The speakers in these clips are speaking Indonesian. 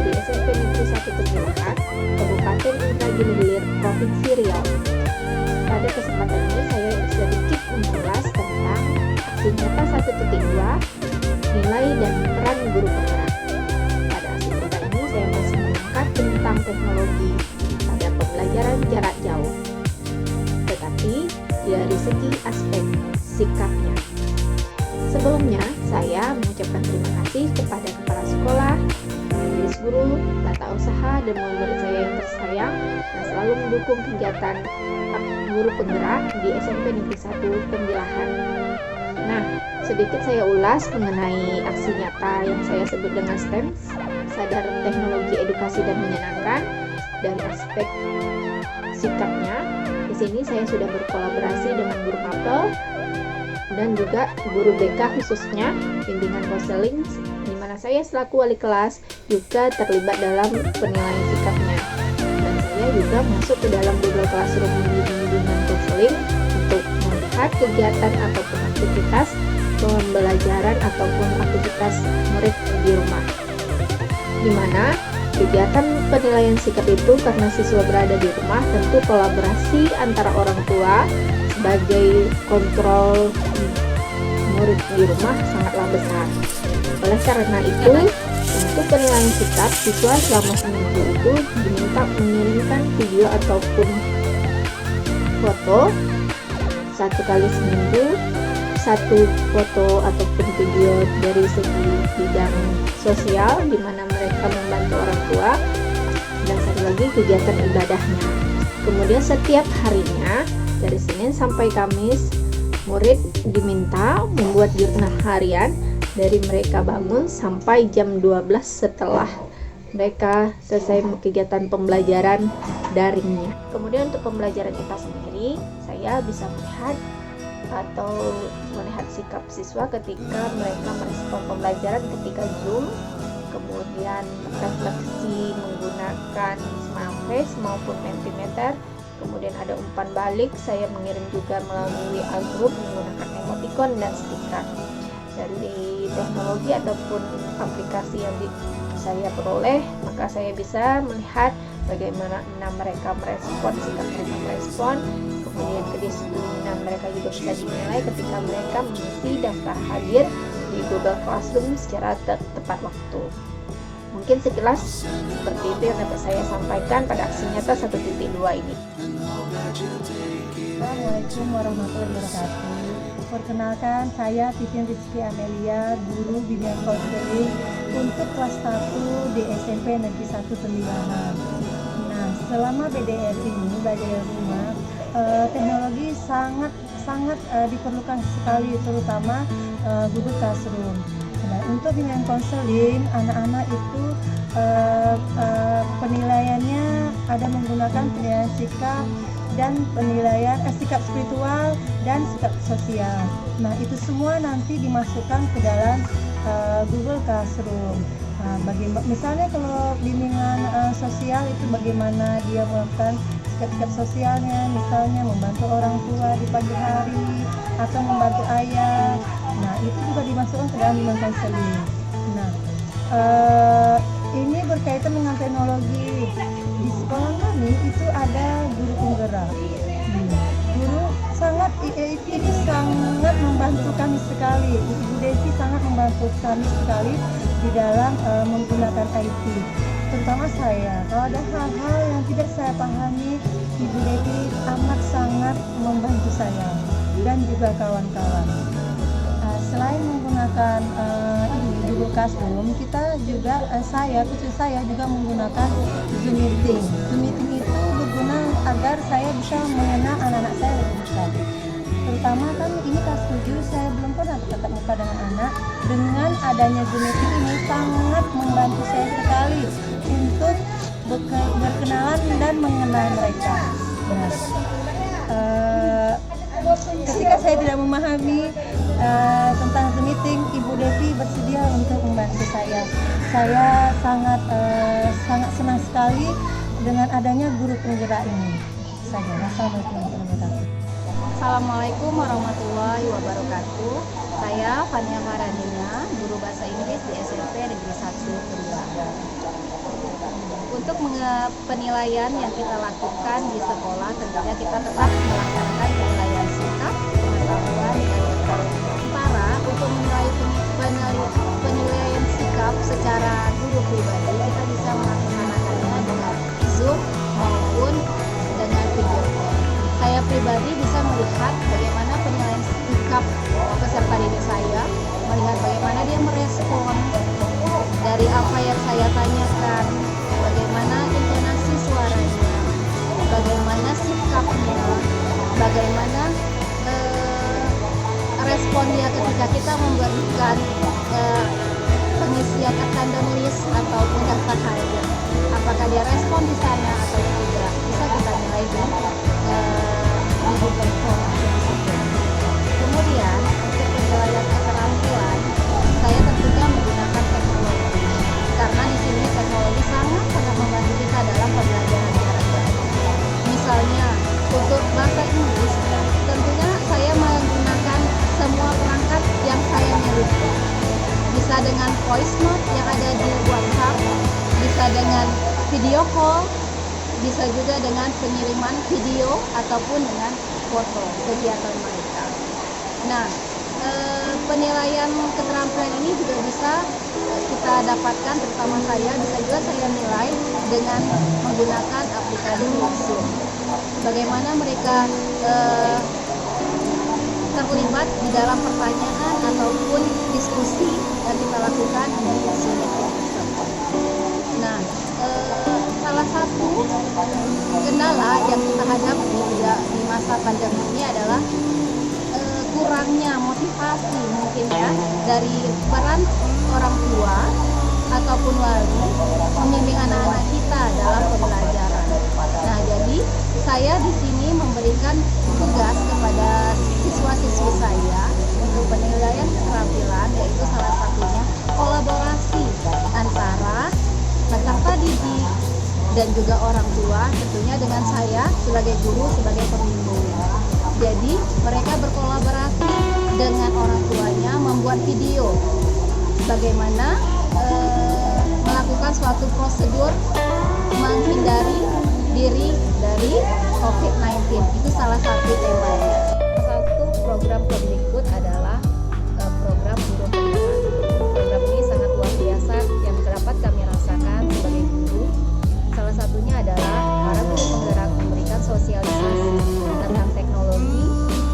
di SMP Negeri 1 Pegilahan, Kabupaten Indragiri Hilir, Provinsi Riau. Pada kesempatan ini saya sedikit mengulas tentang aksi nyata 1.2, nilai dan peran guru penggerak. Pada aksi nyata ini saya masih mengangkat tentang teknologi pada pembelajaran jarak jauh, tetapi dari segi aspek sikapnya. Sebelumnya, saya mengucapkan terima kasih kepada kepala sekolah, majelis guru, tata usaha, dan murid saya yang tersayang yang selalu mendukung kegiatan guru penggerak di SMP Negeri 1 Pembilahan. Nah, sedikit saya ulas mengenai aksi nyata yang saya sebut dengan STEM, sadar teknologi edukasi dan menyenangkan. Dari aspek sikapnya, di sini saya sudah berkolaborasi dengan guru mapel dan juga guru BK khususnya bimbingan konseling, di mana saya selaku wali kelas juga terlibat dalam penilaian sikapnya. Dan saya juga masuk ke dalam Google Classroom bimbingan konseling untuk melihat kegiatan ataupun aktivitas pembelajaran ataupun aktivitas murid di rumah. Di mana kegiatan penilaian sikap itu karena siswa berada di rumah, tentu kolaborasi antara orang tua sebagai kontrol murid di rumah sangatlah besar. Oleh karena itu, untuk penilaian sikap, siswa selama seminggu itu diminta mengirimkan video ataupun foto 1 kali seminggu, 1 foto ataupun video dari segi bidang sosial di mana mereka membantu orang tua, dan satu lagi kegiatan ibadahnya. Kemudian setiap harinya dari Senin sampai Kamis, murid diminta membuat jurnal harian dari mereka bangun sampai jam 12 setelah mereka selesai kegiatan pembelajaran daringnya. Kemudian untuk pembelajaran IPA sendiri, saya bisa melihat sikap siswa ketika mereka merespon pembelajaran ketika Zoom, kemudian refleksi menggunakan smile face maupun Mentimeter. Kemudian ada umpan balik, saya mengirim juga melalui WA Group menggunakan emoticon dan stiker. Dari teknologi ataupun aplikasi yang saya peroleh, maka saya bisa melihat bagaimana mereka merespon, sikap mereka merespon, kemudian kedisiplinan mereka juga bisa dinilai ketika mereka mengisi daftar hadir di Google Classroom secara tepat waktu. Mungkin sekilas seperti itu yang dapat saya sampaikan pada aksi nyata 1.2 ini. Assalamualaikum warahmatullahi wabarakatuh. Perkenalkan, saya Titin Rizky Amelia, guru bimbingan konseling untuk kelas 1 di SMP Negeri 1 Pembilahan. Nah, selama BDR ini, belajar dari rumah, teknologi sangat diperlukan sekali, terutama Google Classroom. Nah, untuk bimbingan konseling, anak-anak itu penilaiannya ada menggunakan penilaian sikap dan penilaian sikap spiritual dan sikap sosial. Nah, itu semua nanti dimasukkan ke dalam Google Classroom. Misalnya kalau bimbingan sosial itu bagaimana dia melakukan sikap-sikap sosialnya, misalnya membantu orang tua di pagi hari atau membantu ayah. Nah, itu juga dimasukkan ke dalam bimbingan konseling. Nah, ini berkaitan dengan teknologi. Di sekolah kami itu ada guru penggerak. Guru ini sangat membantu kami sekali. Ibu Desi sangat membantu kami sekali di dalam menggunakan IT. Terutama saya, kalau ada hal-hal yang tidak saya pahami, Ibu Desi amat sangat membantu saya dan juga kawan-kawan. Selain menggunakan Google Classroom, kita juga khusus saya juga menggunakan Zoom Meeting. Zoom Meeting itu berguna agar saya bisa mengenal anak-anak saya lebih dekat. Terutama kan ini kelas 7, saya belum pernah bertatap muka dengan anak. Dengan adanya Zoom Meeting ini sangat membantu saya sekali untuk berkenalan dan mengenal mereka. Nah, ketika saya tidak memahami tentang Zoom Meeting, Ibu Devi bersedia untuk membantu saya. Saya sangat senang sekali dengan adanya guru penggerak ini. Assalamualaikum warahmatullahi wabarakatuh. Saya Fania Maranina, guru bahasa Inggris di SMP Negeri 1 Pembilahan. untuk penilaian yang kita lakukan di sekolah, tentunya kita tetap melaksanakan penilaian sikap, pengetahuan, dan keterampilan. Sementara untuk menilai penilaian sikap secara guru pribadi, kita bisa melaksanakannya dengan Zoom maupun dengan video call. Saya pribadi bisa melihat bagaimana penilaian sikap peserta didik saya, melihat bagaimana dia merespon dari apa yang saya tanyakan, bagaimana intonasi suaranya, bagaimana sikapnya, bagaimana respon dia ketika kita memberikan pengisian attendance list ataupun daftar hadir. Apakah dia respon di sana atau tidak, bisa kita nilai di Google Form. Kemudian untuk penilaian keterampilan, saya tentunya menggunakan teknologi, karena di sini teknologi sangat membantu kita dalam pembelajaran jarak jauh. Misalnya untuk bahasa Inggris, tentunya saya menggunakan semua perangkat yang saya miliki. Bisa dengan voice note yang ada di WhatsApp, bisa dengan video call, bisa juga dengan pengiriman video ataupun dengan foto kegiatan mereka. Nah, penilaian keterampilan ini juga bisa kita dapatkan, terutama saya, bisa juga saya nilai dengan menggunakan aplikasi Zoom. Bagaimana mereka terlibat di dalam pertanyaan ataupun diskusi yang kita lakukan di Zoom tersebut. Nah, salah satu kendala yang kita hadapi di masa pandemi ini adalah kurangnya motivasi mungkin ya dari peran orang tua ataupun wali membimbing anak-anak kita dalam pembelajaran. Nah, jadi saya di sini memberikan tugas kepada siswa-siswi saya untuk penilaian keterampilan, yaitu salah satunya kolaborasi antara peserta didik dan juga orang tua, tentunya dengan saya sebagai guru, sebagai pembimbing. Jadi mereka berkolaborasi dengan orang tuanya membuat video bagaimana melakukan suatu prosedur menghindari diri dari COVID-19. Itu salah satu temanya. Salah satu program Kemdikbud adalah program guru penggerak. Program ini sangat luar biasa yang dapat kami rasakan sebagai guru. Salah satunya adalah para guru penggerak memberikan sosialisasi tentang teknologi,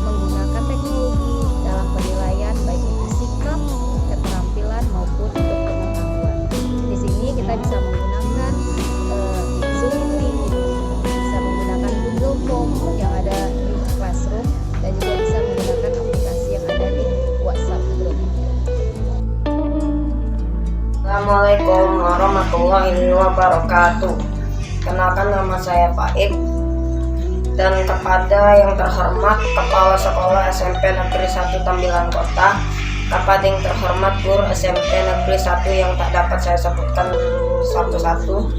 menggunakan teknologi dalam penilaian baik itu sikap, keterampilan maupun untuk pengetahuan. Di sini kita bisa menggunakan Zoom Meet, bisa menggunakan Google Form yang ada di Classroom, dan juga bisa menggunakan aplikasi yang ada di WhatsApp Group. Assalamualaikum warahmatullahi wabarakatuh. Kenalkan, nama saya Faik, dan kepada yang terhormat Kepala Sekolah SMP Negeri 1 Tambilan Kota, kepada yang terhormat Guru SMP Negeri 1 yang tak dapat saya sebutkan satu-satu,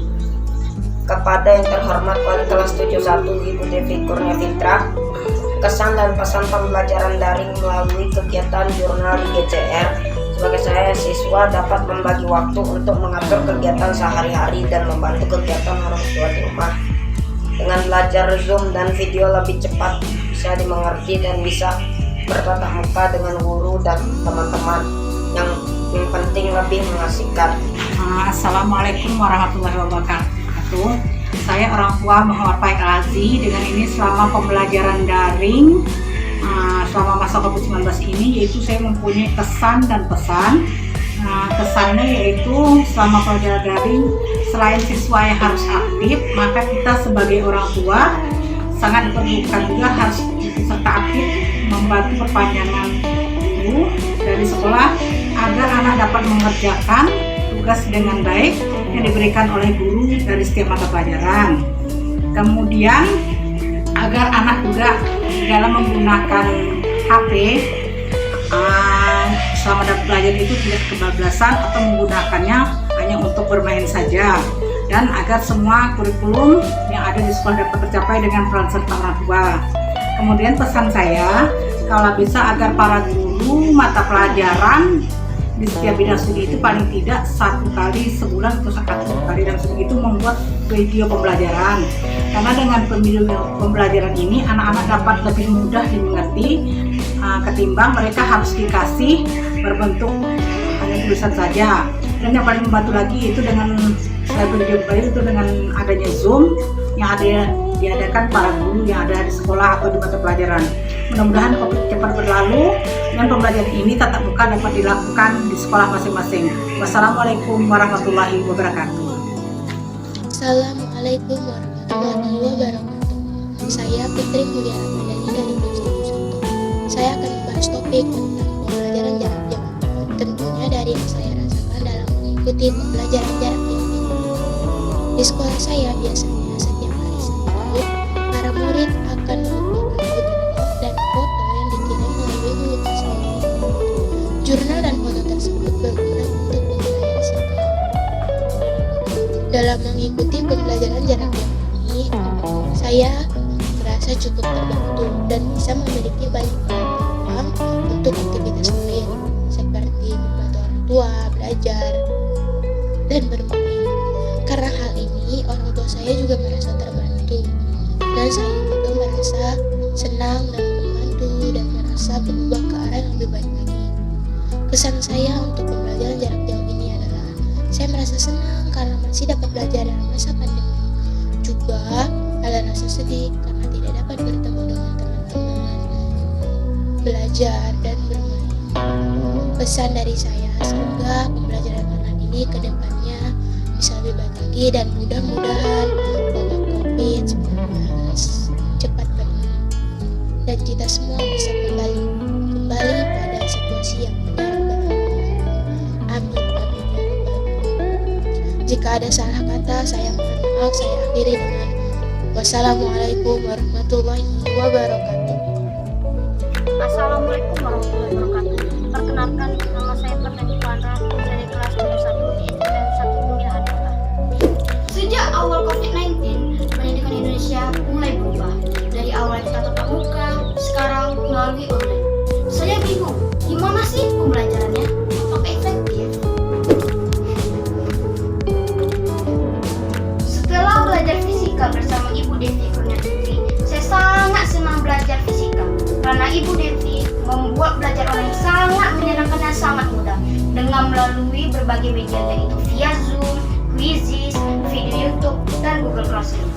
kepada yang terhormat Wali Kelas 71 Ibu Devi Kurnia Fitra, kesan dan pesan pembelajaran daring melalui kegiatan jurnal di GCR. Sebagai saya siswa dapat membagi waktu untuk mengatur kegiatan sehari-hari dan membantu kegiatan orang tua di rumah. Dengan belajar Zoom dan video lebih cepat, bisa dimengerti dan bisa bertatap muka dengan guru dan teman-teman. Yang penting lebih mengasihkan. Assalamualaikum warahmatullahi wabarakatuh. Saya orang tua Muhammad Faik Al-Azi. Dengan ini selama pembelajaran daring selama masa COVID-19 ini, yaitu saya mempunyai kesan dan pesan. Kesannya yaitu selama pembelajaran daring, selain siswa yang harus aktif, maka kita sebagai orang tua sangat diperlukan juga harus serta aktif membantu perpanjangan guru dari sekolah agar anak dapat mengerjakan tugas dengan baik yang diberikan oleh guru dari setiap mata pelajaran. Kemudian agar anak juga dalam menggunakan HP selama dapat belajar itu tidak kebablasan atau menggunakannya hanya untuk bermain saja, dan agar semua kurikulum yang ada di sekolah dapat tercapai dengan peran serta orang tua. Kemudian pesan saya, kalau bisa agar para guru mata pelajaran di setiap bidang studi itu paling tidak 1 kali sebulan atau 1 kali Bidang Zoom itu membuat video pembelajaran. Karena dengan pembelajaran ini anak-anak dapat lebih mudah dimengerti ketimbang mereka harus dikasih berbentuk hanya tulisan saja. Dan yang paling membantu lagi itu dengan selain video itu dengan adanya Zoom yang diadakan para guru yang ada di sekolah atau di mata pelajaran. Mudah-mudahan COVID cepat berlalu dan pembelajaran ini tatap muka dapat dilakukan di sekolah masing-masing. Wassalamualaikum warahmatullahi wabarakatuh. Assalamualaikum warahmatullahi wabarakatuh. Saya Fitri Mulia Ramadhani dari kelas 1. Saya akan membahas topik tentang pembelajaran jarak jauh. Tentunya dari yang saya rasakan dalam mengikuti pembelajaran jarak jauh ini. Di sekolah saya biasanya setiap hari Sabtu, para murid akan membuat jurnal dan foto yang dikirim melalui mulut saya. Jurnal dan foto tersebut berguna untuk penilaian siswa. Dalam mengikuti pembelajaran jarak jauh ini, saya merasa cukup terbantu dan bisa memiliki banyak peluang untuk aktivitas lain seperti membantu orang tua, belajar, dan bermain. Karena hal ini, orang tua saya juga merasa terbantu dan saya juga merasa senang dan membantu dan merasa berubah ke arah yang lebih baik lagi. Kesan saya untuk pembelajaran jarak jauh ini adalah saya merasa senang karena masih dapat belajar dalam masa pandemi. Juga ada rasa sedih karena tidak dapat bertemu dengan teman-teman, belajar dan bermain. Pesan dari saya, semoga pembelajaran online ini ke depannya bisa lebih baik lagi dan mudah-mudahan wabah COVID-19 cepat berlalu dan kita semua bisa kembali pada situasi yang benar dan normal. Amin, amin, ya Rabbal alamin. Jika ada salah kata, saya mohon maaf. Saya akhiri dengan wassalamualaikum warahmatullahi wabarakatuh. Assalamualaikum warahmatullahi wabarakatuh. Perkenalkan, nama saya Pertani Pandra dari kelas 1 di SDN 1 Mulia Hadapah. Sejak awal COVID-19, pendidikan Indonesia mulai berubah. Dari awal kita tatap muka, sekarang melalui online. Saya bingung, gimana sih pembelajarannya? Apakah efektif? Setelah belajar fisika bersama Ibu Devi Kurniasari, saya sangat senang belajar fisika. Karena Ibu Devi membuat belajar online sangat menyenangkan dan sangat mudah dengan melalui berbagai media yaitu via Zoom, Quizizz, video YouTube, dan Google Classroom.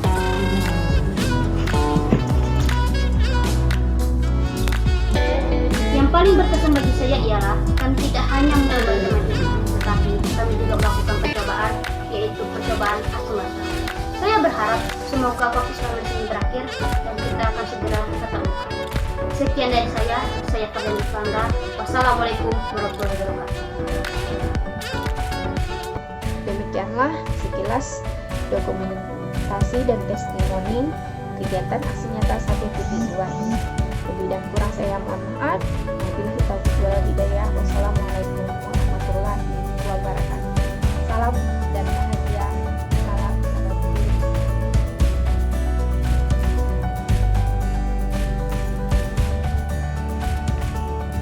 Yang paling berkesan bagi saya ialah kami tidak hanya mencoba materi, tetapi kami juga melakukan percobaan, yaitu percobaan akumulasi. Saya berharap semoga COVID-19 ini berakhir dan kita akan segera tatap muka. Sekian dari saya Fadhani Fanda. Wassalamualaikum warahmatullahi wabarakatuh. Demikianlah sekilas dokumentasi dan testimoni kegiatan aksi nyata 1.2 ini. Lebih dan kurang saya mohon maaf. Wabillahi taufiq wal hidayah.